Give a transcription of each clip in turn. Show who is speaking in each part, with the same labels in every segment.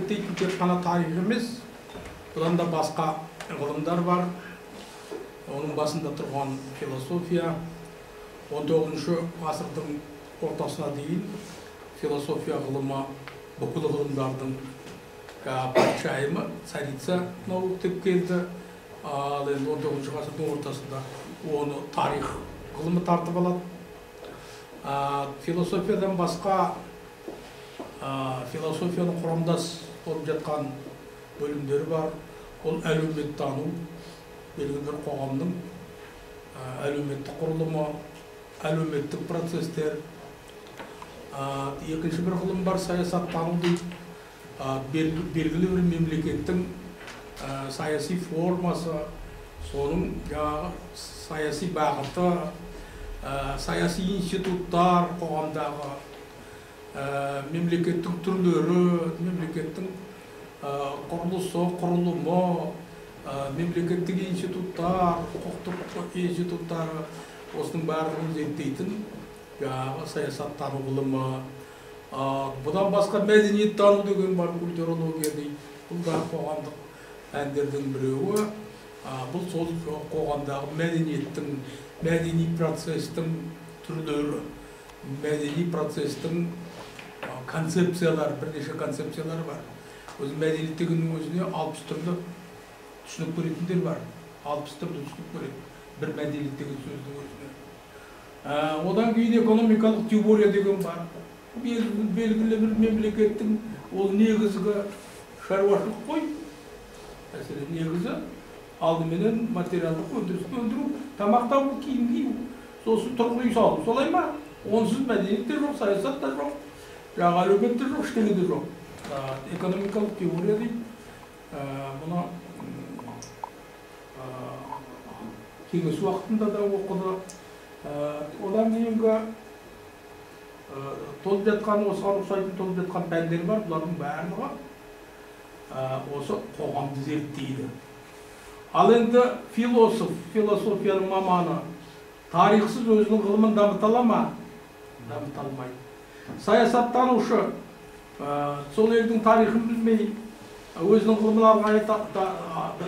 Speaker 1: зерттейтін тек қана тарих емес, бұдан да басқа ғылымдар бар. Оның басында тұрған философия, 19 ғасырдың ортасына дейін философия ғылымы бүкіл ғылымдардың патшайымы, царица деп келді. Ал енді 19 ғасырдың ортасында оны тарих ғылымы тартып алады. Философиядан басқа философияның құрамдас болып жатқан бөлімдері бар. Ол әлеуметтану, белгілі бір қоғамның әлеуметтік құрылымы, әлеуметтік процестер. Екінші бір ғылым бар, саясаттану дейді. Белгілі бір мемлекеттің саяси формасы, соның саяси бағыты, саяси институттар, қоғамдағы мемлекеттің түрлері, мемлекеттің құрылысы, құрылымы, мемлекеттік институттар, құқықтық институттары, осының барлығын зерттейтін саясаттану ғылымы. Бұдан басқа мәдениеттану деген бар, культурология дейді. Бұл да қоғамдық пәндердің біреуі. Бұл сол қоғамдағы мәдениеттің, мәдени процестің түрлері, мәдени процестің концепциялар, бірнеше концепциялар бар. Өзі мәдениет дегеннің өзіне 60 түрлі түсінік көретіндер бар. 60 түрлі түсінік көреді бір мәдениет деген сөздің өзіне. Одан кейін экономикалық теория деген бар. Белгілі бір мемлекеттің ол негізгі шаруашылық қой. Мәселен, негізі алдыменен материалдық өндірісті өндіру, тамақтау, киім кию, сосын тұрғын үй салу. Солай ма? Онсыз мәдениет те жоқ, саясат та жоқ, әлеумет те жоқ, ештеңе де жоқ. Экономикалық теория дейді. Бұны кеңес уақытында да оқыды. Одан кейінгі толып жатқан, осыған ұқсайтын толып жатқан пәндер бар. Бұлардың барлығы осы қоғамды зерттейді. Ал енді философ, философияның маманы тарихсыз өзінің ғылымын дамыта ала ма? Дамыта алмайды. Саясаттанушы сол елдің тарихын білмей өзінің ғылымын алға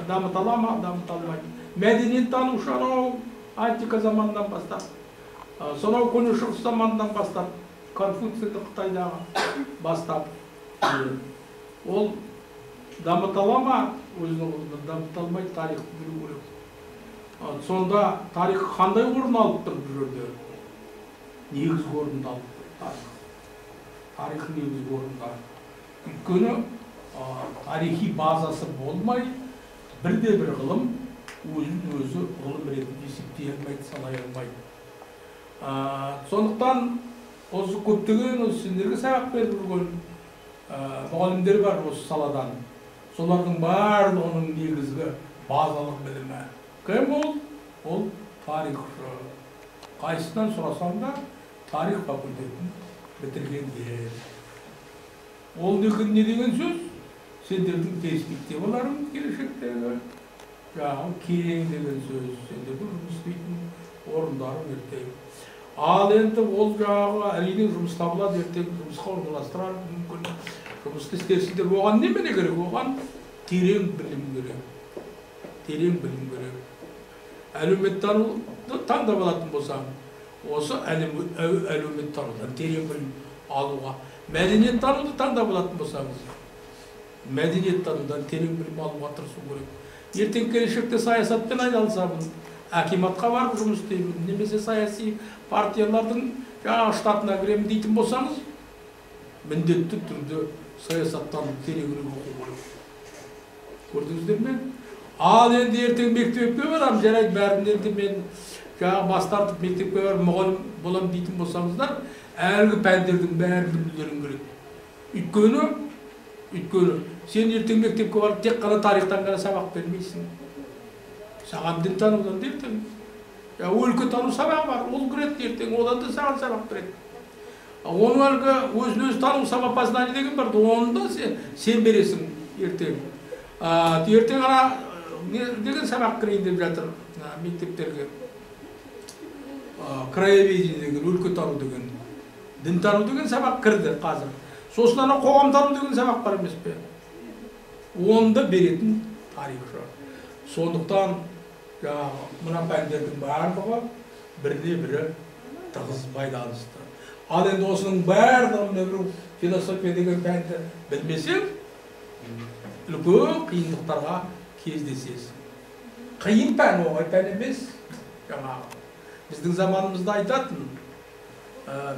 Speaker 1: дамыта ала ма? Дамыта алмайды. Мәдениеттанушы анау антика заманынан бастап, сонау көне шығыс заманынан бастап, Конфуцийді Қытайдағы бастап, ол дамыта ала ма? Өзінің ғылымын дамыта алмайды, тарихты білу керек. Сонда тарих қандай орын алып тұр бұл жерде? Негізгі орынды алып тұр. Тарих негізгі орында. Өйткені тарихи базасы болмай, бірде-бір ғылым өзін-өзі ғылым ретінде есептей алмайды, санай алмайды. Сондықтан осы көптеген сендерге сабақ беріп жүрген мұғалімдер бар осы саладан. Солардың барлығының негізгі базалық білімі кім ол? Ол тарихшы. Қайсынан сұрасам да тарих факультетін бітіргендер. Ол не деген сөз? Сендердің перспективаларың келешектегі кең деген сөз. Сендердің жұмыс істейтін орындарың ертең. Ал енді ол әрине жұмыс табылады, ертең жұмысқа орналастырар мүмкін. Жұмысты істерсіңдер. Оған немене керек? Оған терең білім керек. Терең білім керек. Әлеуметтануды таңдап алатын болсаң, осы әлеуметтанудан терең білім алуға. Мәдениеттануды таңдап алатын болсаңыз, мәдениеттанудан терең білім алуға тырысу керек. Ертең келешекте саясатпен айналысамын, акиматқа барып жұмыс істеймін, немесе саяси партиялардың штатына кіремін дейтін болсаңыз, міндетті түрде саясаттануды тереңірек оқу керек. Көрдіңіздер ме? Ал енді ертең мектепке барам, жарайды бәрін енді мен бас тартып мектепке барып мұғалім боламын дейтін болсаңыздар, әлгі пәндердің бәрін білулерің керек. Өйткені сен ертең мектепке барып тек қана тарихтан ғана сабақ бермейсің. Саған дінтанудан да ертең. Өлкетану сабағы бар, ол кіреді ертең, одан да саған сабақ береді. Оның әлгі өзін-өзі тану самопознание деген бар, оны да сен бересің ертең. Ертең ана деген сабақ кірейін деп жатыр мектептерге. Краеведение деген, өлкетану деген, дінтану деген сабақ кірді қазір. Сосын ана қоғамтану деген сабақ бар емес пе? оны да беретін тарихшы. Сондықтан мына пәндердің барлығы біріне бірі тығыз байланысты. Ал енді осының барлығын бір философия деген пәнді білмесең, үлкен қиындықтарға кездесесің. Қиын пән, оңай пән емес. Біздің заманымызда айтатын,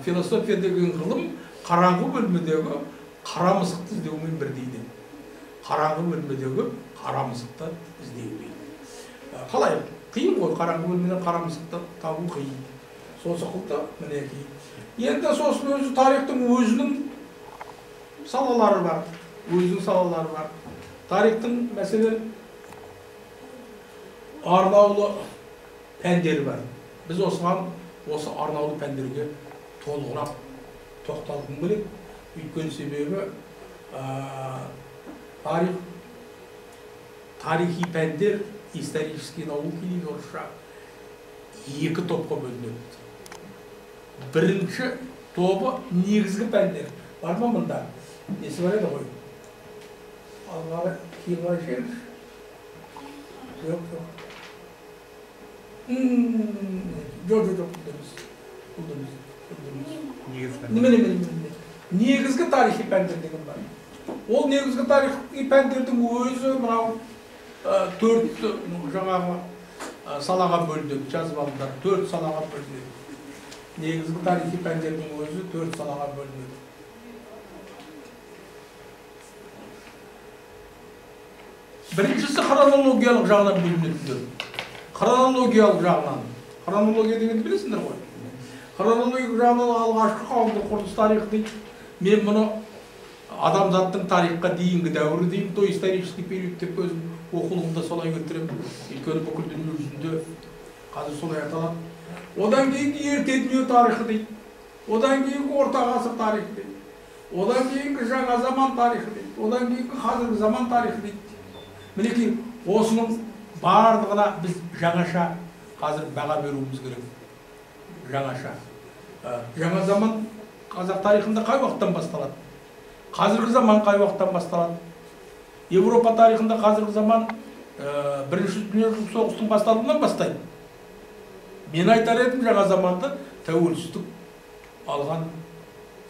Speaker 1: философия деген ғылым қараңғы бөлмедегі қара мысықты іздеумен бір дейді. Қараңғы бөлмедегі қара мысықты іздеумен. Қалай? Қиын ғой, қараңғы бөлмеден қара мысықты табу қиын. Сол сықылды мінеки. Енді сосын өзі тарихтың өзінің салалары бар. Өзінің салалары бар. Тарихтың мәселен арнаулы пәндері бар. Біз осыған, осы арнаулы пәндерге толығырақ тоқталғым келеді. Өйткені себебі тарихи пәндер, исторические науки дейді орысша, екі топқа бөлінеді. Бірінші тобы негізгі пәндер. Бар ма мұнда? Несі бар еді ғой? Алғары кейін бар жеріш? Жоқ. Жоқ, негізгі тарихи пәндер деген бар. Ол негізгі тарихи пәндердің өзі мынау төрт жаңағы салаға бөлінеді, жазып алыңдар. Төрт салаға бөлінеді. Негізгі тарихи пәндердің өзі төрт салаға бөлінеді. Біріншісі хронологиялық жағынан бөлінеді. Хронологиялық жағынан. Хронология дегенді білесіңдер ғой? Хронологиялық жағынан алғашқы қауымдық құрылыс тарихы дейді. Мен мұны адамзаттың тарихқа дейінгі дәуірі деймін, то исторический период деп өзім оқулығымда солай келтіремін. Өйткені бүкіл дүние жүзінде қазір солай аталады. Одан кейінгі ерте дүние тарихы дейді. Одан кейінгі орта ғасыр тарихы дейді. Одан кейінгі жаңа заман тарихы дейді. Одан кейінгі қазіргі заман тарихы дейді. Мінекей, осының барлығына біз жаңаша қазір баға беруіміз керек. Жаңаша. Жаңа заман қазақ тарихында қай уақыттан басталады? Қазіргі заман қай уақыттан басталады? Европа тарихында қазіргі заман бірінші дүниежүзілік соғыстың басталуынан бастайды. Мен айтар едім, жаңа заманды тәуелсіздік алған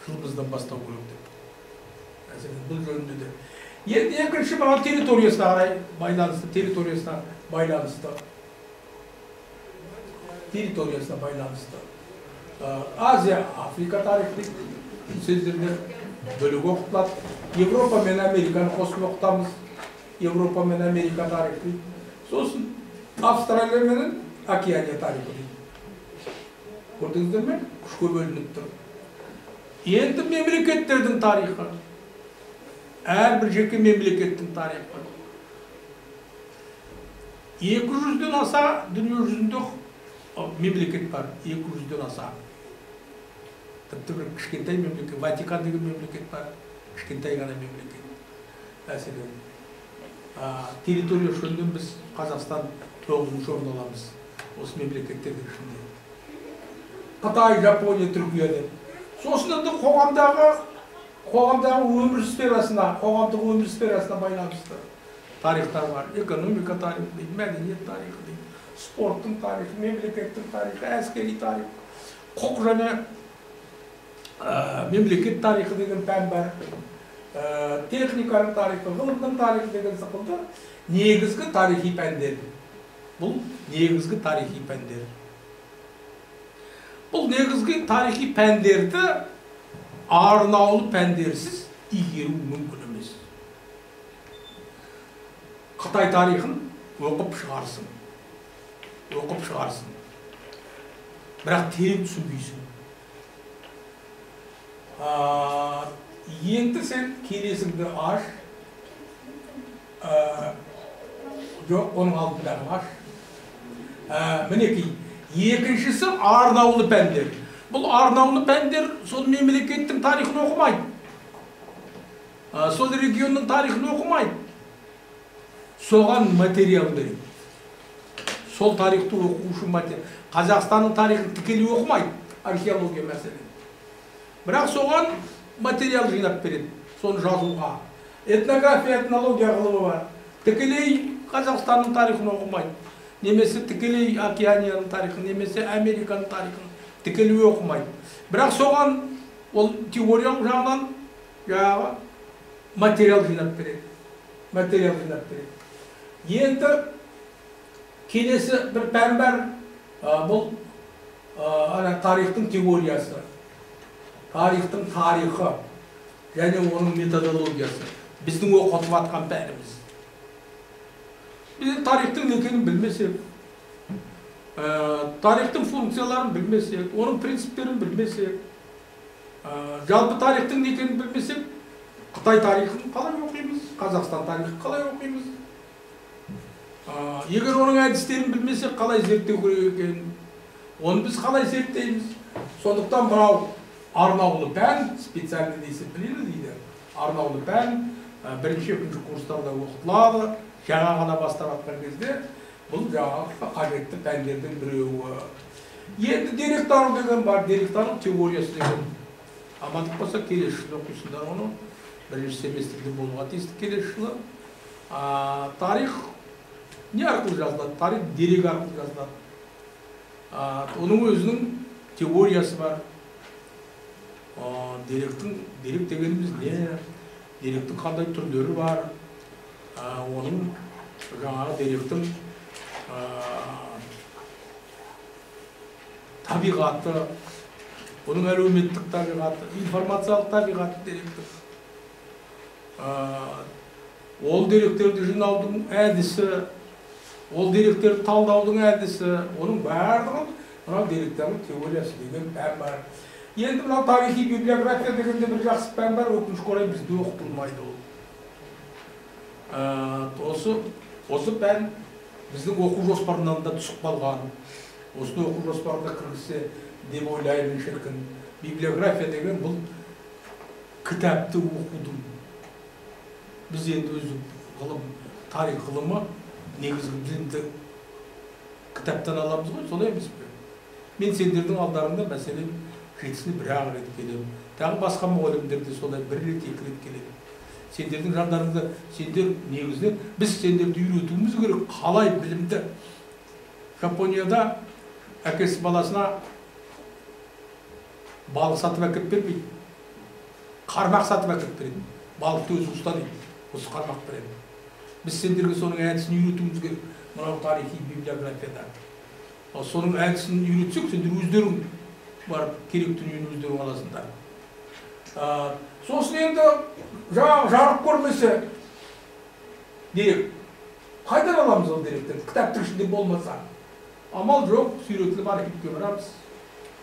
Speaker 1: жылымыздан бастау керек деп. Мәселен, бұл жөнінде де. Енді екінші маған территориясына қарай байланысты, территориясына байланысты. Азия, Африка тарихы сөздерді бөлік оқытылады. Европа мен Американы қосып оқытамыз. Европа мен Америка тарихы. Сосын Австралия мен Океания тарихы дейді. Көрдіңіздер ме? Үшке бөлініп тұр. Енді мемлекеттердің тарихы. Әрбір жеке мемлекеттің тарихы. 200-ден аса дүние жүзінде мемлекет бар. 200-ден аса. Тіпті бір кішкентай мемлекет, Ватикан деген мемлекет бар. Кішкентай ғана мемлекет. Мәселен, территория жөнінен біз Қазақстан 9-шы орын аламыз. Осы мемлекеттердің ішінде. Қытай, Жапония, Түркияда. Сосын енді қоғамдағы өмір қоғамдық өмір сферасына байланысты тарихтар бар. Экономика тарихы дейді, мәдениет тарихы дейді, спорттың тарихы, мемлекеттің тарихы, әскери тарих, құқық және мемлекет тарихы деген пән бар. Техниканың тарихы, ғылымның тарихы деген сықылды негізгі тарихи пәндер. Бұл негізгі тарихи пәндер. Бұл негізгі тарихи пәндерді арнаулы пәндерсіз игеру мүмкін емес. Қытай тарихын оқып шығарсын. Бірақ терең түсінбейсің. Енді сен келесіңді аш, жоқ, оның алдындағы аш. Мінекей, екіншісі арнаулы пәндер. Бұл арнаулы пәндер сол мемлекеттің тарихын оқымайды. Сол регионның тарихын оқымайды. Соған материал береді. Сол тарихты оқу үшін материал. Қазақстанның тарихын тікелей оқымайды. Археология мәселен. Бірақ соған материал жинап береді. Соны жазуға. этнография, этнология ғылымы бар. Тікелей Қазақстанның тарихын оқымайды. Немесе тікелей Океанияның тарихын, немесе Американың тарихын тікелей оқымайды. Бірақ соған ол теориялық жағынан жаңағы материал жинап береді. Материал жинап береді. Енді келесі бір пән бар, бұл тарихтың теориясы, тарихтың тарихы және оның методологиясы. Біздің оқытып атқан пәніміз. Біз тарихтың не екенін білмесек, тарихтың функцияларын білмесек, оның принциптерін білмесек, жалпы тарихтың не екенін білмесек, Қытай тарихын қалай оқимыз, Қазақстан тарихын қалай оқимыз? Егер оның әдістерін білмесек, қалай зерттеу керек екенін, оны біз қалай зерттейміз? Сондықтан мынау арнаулы пән, специальный дисциплина дейді. Арнаулы пән бірінші, екінші курстарда оқытылады. Жаңа ғана бастап жатқан кезде бұл жаңағы қажетті пәндердің біреуі. Енді деректану деген бар, деректану теориясы деген. Амандық болса келесі жылы оқисыңдар оны. Бірінші семестрде болуға тиісті келесі жылы. Тарих не арқылы жазылады? Тарих дерек арқылы жазылады. Оның өзінің теориясы бар. Дерек дегеніміз не? Деректің қандай түрлері бар? Оның жаңағы деректің табиғаты, оның әлеуметтік табиғаты, информациялық табиғаты деректің. Ол деректерді жинаудың әдісі, ол деректерді талдаудың әдісі, оның барлығын мынау деректердің теориясы деген пән бар. Енді мынау тарихи библиография дегенде бір жақсы пән бар, өкінішке орай бізде оқытылмайды ол. Осы пән біздің оқу жоспарынан да түсіп қалған. Осы оқу жоспарында кіргізсе деп ойлаймын шіркін. Библиография деген бұл кітапты оқудың. Біз енді өзі ғылым, тарих ғылымы негізгі білімді кітаптан аламыз ғой, солай емес пе? Мен сендердің алдарында мәселен жетісіне бір-ақ рет келемін. Тағы басқа мұғалімдер де солай бір рет, екі рет келеді. Сендердің жандарыңда, сендер негізінен біз сендерді үйретуіміз керек, қалай білімді. Жапонияда әкесі баласына балық сатып әкеп бермейді. Қармақ сатып әкеп береді. Балықты өзі ұста дейді. Осы қармақ береді. Біз сендерге соның әдісін үйретуіміз керек. Мынау тарихи библиографияда. Соның әдісін үйретсек, сендер өздерің барып керек дүниені өздерің аласыңдар. Сосын енді жарық көрмесе дерек. Қайдан аламыз ол деректерді? Кітаптың ішінде болмаса. Амал жоқ, сүйретіліп архивке барамыз.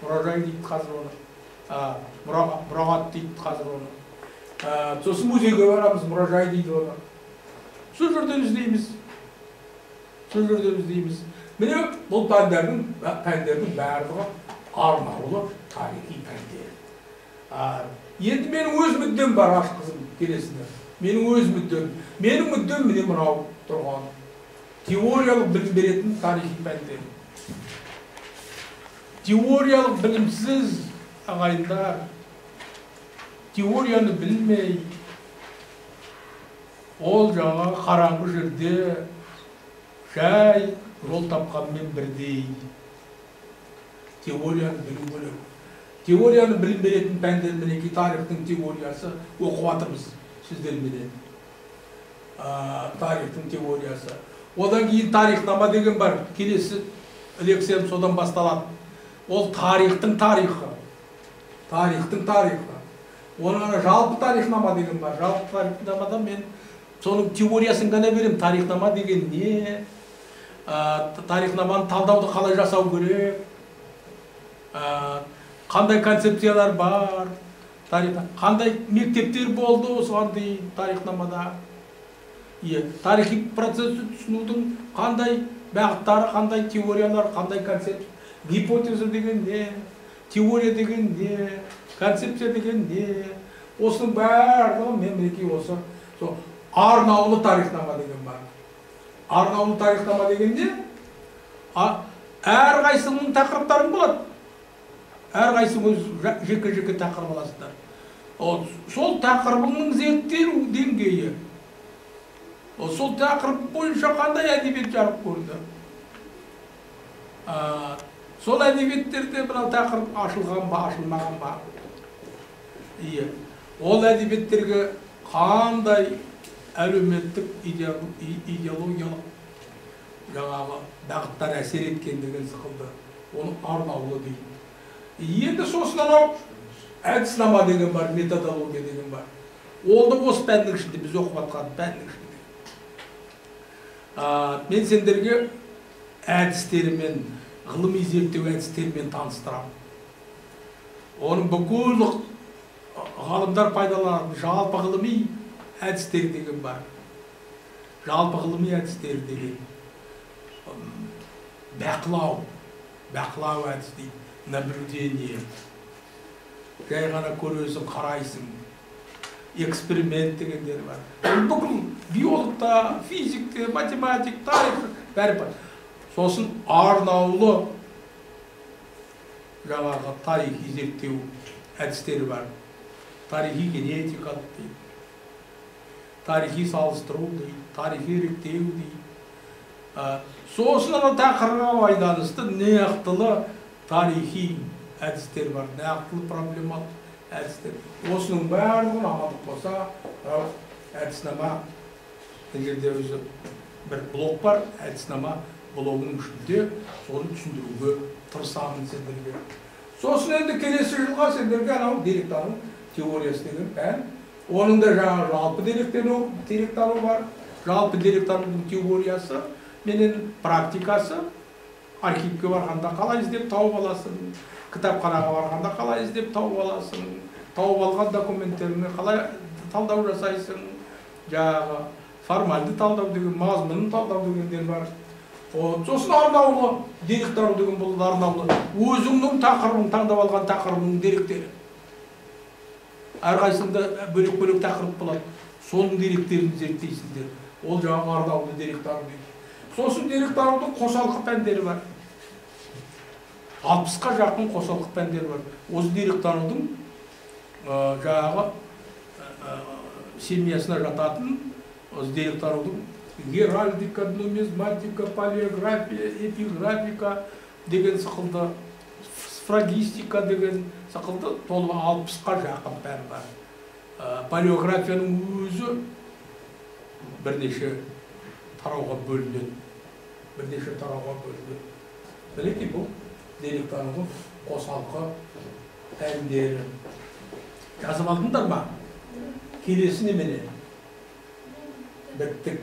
Speaker 1: Мұражай дейді қазір оны. Мұрағат дейді қазір оны. Сосын музейге барамыз, мұражай дейді оны. Сол жерден іздейміз. Сол жерден іздейміз. Міне бұл пәндердің барлығы арнаулы тарихи пәндер. Енді менің өз мүддем бар, аш қызым, келесіне. Менің өз мүддем. Менің мүддем міне мынау тұрған. Теориялық білім беретін тарихи пәндер. Теориялық білімсіз ағайындар, теорияны білмей, ол жаңағы қараңғы жерде жай жол тапқанмен бірдей. Теорияны білу керек. Теорияны білім беретін пәндер мінеки тарихтың теориясы оқып жатырмыз сіздерменен. Тарихтың теориясы. Одан кейін тарихнама деген бар. Келесі лекциям содан басталады. Ол тарихтың тарихы. Тарихтың тарихы. Оның жалпы тарихнама деген бар. Жалпы тарихнамада мен соның теориясын ғана берем. Тарихнама деген не? Тарихнаманы талдауды қалай жасау керек? Қандай концепциялар бар? Қандай мектептер болды осыған дейін тарихнамада? Тарихи процесті түсінудің қандай бағыттары, қандай теориялар, қандай концепция? Гипотеза деген не? Теория деген не? Концепция деген не? Осының барлығы мемлекет осы арнаулы тарихнама деген бар. Арнаулы тарихнама деген не? Әр қайсының тақырыптарын болады. Әр қайсының өз жеке-жеке тақырып аласыздар. Сол тақырыбының зерттелу деңгейі. Сол тақырып бойынша қандай әдебиет жарық көрді? Сол әдебиеттерде бір тақырып ашылған ба, ашылмаған ба? Ол әдебиеттерге қандай әлеуметтік идеологиялық жаңағы бағыттар әсер еткендігін сықылды. Оны арнаулы дейді. Енді сосын анау әдіснама деген бар, методология деген бар. Ол да осы пәннің ішінде, біз оқып жатқан пәннің ішінде. Мен сендерге әдістерімен, ғылыми зерттеу әдістерімен таныстырамын. Оның бүкіл ғалымдар пайдаланатын жалпы ғылыми әдістер деген бар. Жалпы ғылыми әдістер деген бақылау әдіс дейді, наблюдение. Жай ғана көресің, қарайсың, эксперимент дегендер бар. Бүкіл биологта, физикте, математик, тарих бәрі бар. Сосын арнаулы жаңағы тарихи зерттеу әдістері бар. Тарихи генетика дейді, тарихи салыстыру дейді, тарихи реттеу дейді. Сосын тақырыпқа байланысты неқтылы тарихи әдістер бар, неқтылы проблемалық әдістер. Осының барлығын амандық болса, әдіснама жерде өзі бір блок бар, әдіснама блогының ішінде соны түсіндіруге тырысамын сендерге. Сосын енді келесі жылға сендерге анау деректану теориясы деген пән. Оның да жаңағы жалпы деректану бар, жалпы деректанудың теориясы менен практикасы. Архивке барғанда қалай іздеп тауып аласың, кітапханаға барғанда қалай іздеп тауып аласың, тауып алған документтеріне қалай талдау жасайсың, жаңағы формальды талдау деген, мазмұнын талдау дегендер бар. Сосын арнаулы деректану деген бұл арнаулы өзіңнің тақырыбың, таңдап алған тақырыбының деректері. Әрқайсында бөлек-бөлек тақырып болады. Соның деректерін зерттейсіңдер. Ол жаңағы арнаулы деректану дейді. Сосын деректанудың қосалқы пәндері бар. 60-қа жақын қосалқы пәндері бар. Осы деректанудың жаңағы семьясына жататын, осы деректанудың геральдика, нумизматика, палеография, эпиграфика деген сықылды, сфрагистика деген сықылды, толы 60-қа жақын пән бар. Палеографияның өзі бірнеше тарауға бөлінеді. Білеке бұл деректанудың қосалқы пәндері. Жазып алдыңдар ма? Келесі немене? Біттік.